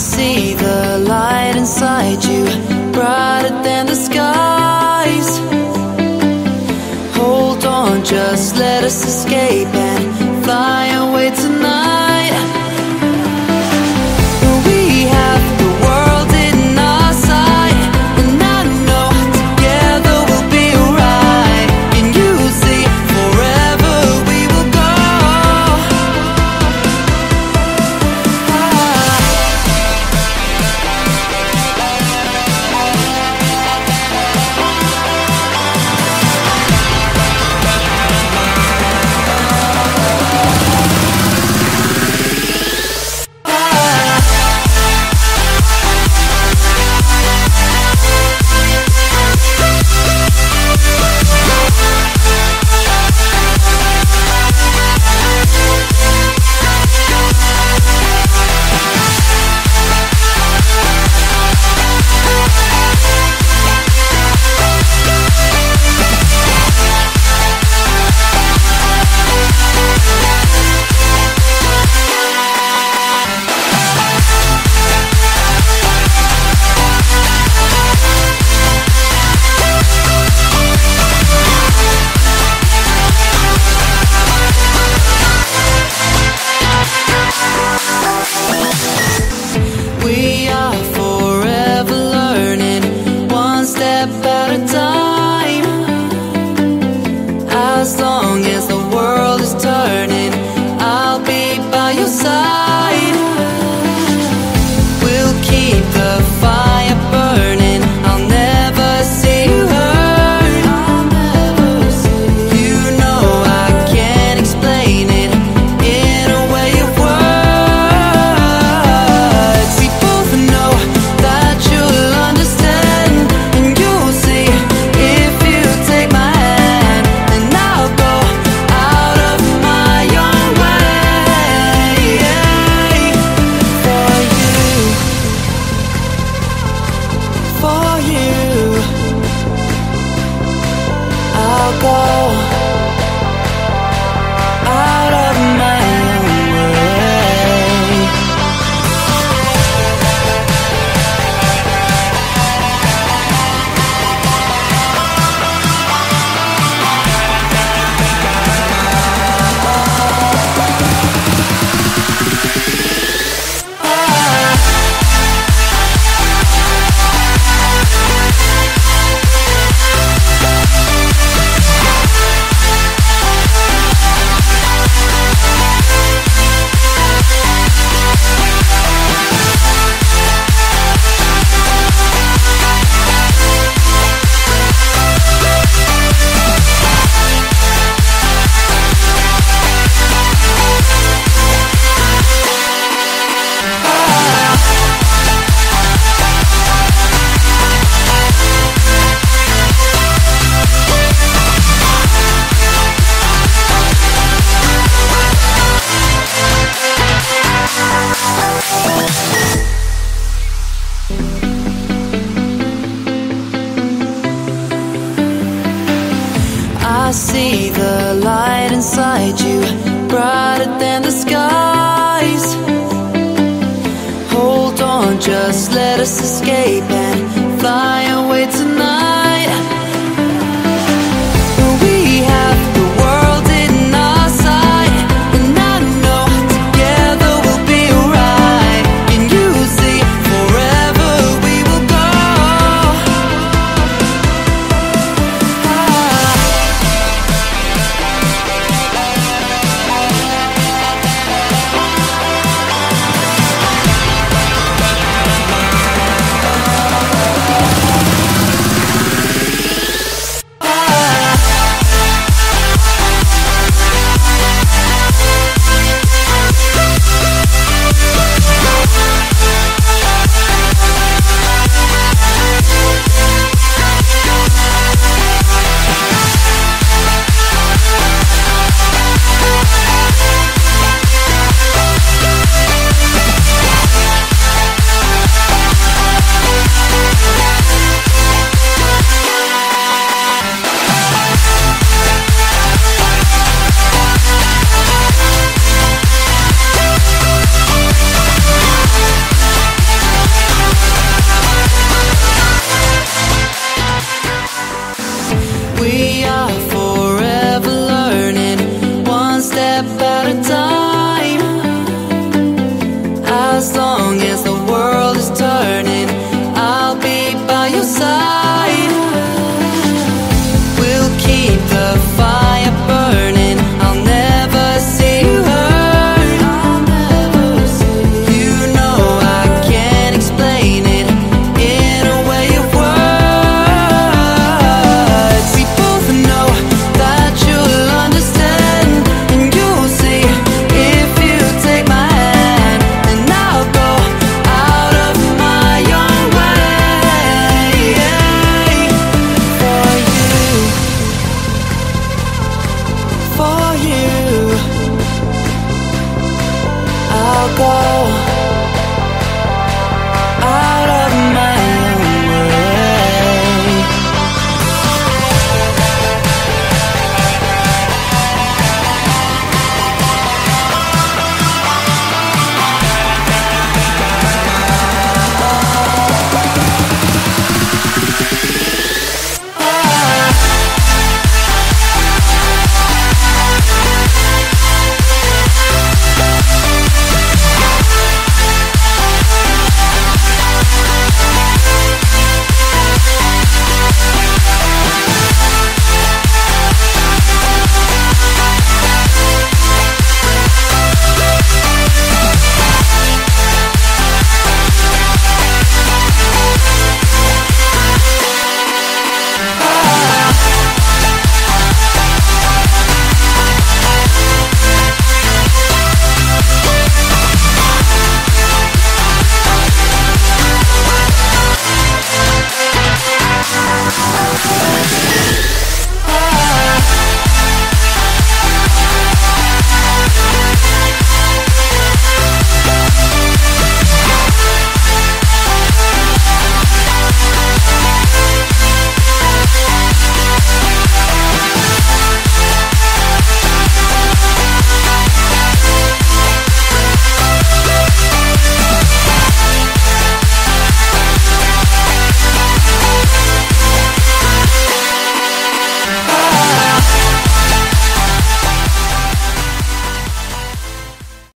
see the light inside you, brighter than the skies. Hold on, just let us escape and fly away tonight. We have the world in our sight, and I know together we'll be alright. Can you see forever we will go? We are forever learning, one step at a time. As long as the world is turning, I'll be by your side. We'll keep the fire burning, I'll never see you hurt. You know I can't explain it in a way of words. We both know that you'll understand, and you'll see if you take my hand, and I'll go out of my own way for you, for you. I'll go out of my own way. I see the light inside you, brighter than the skies. Hold on, just let us escape and fly away tonight.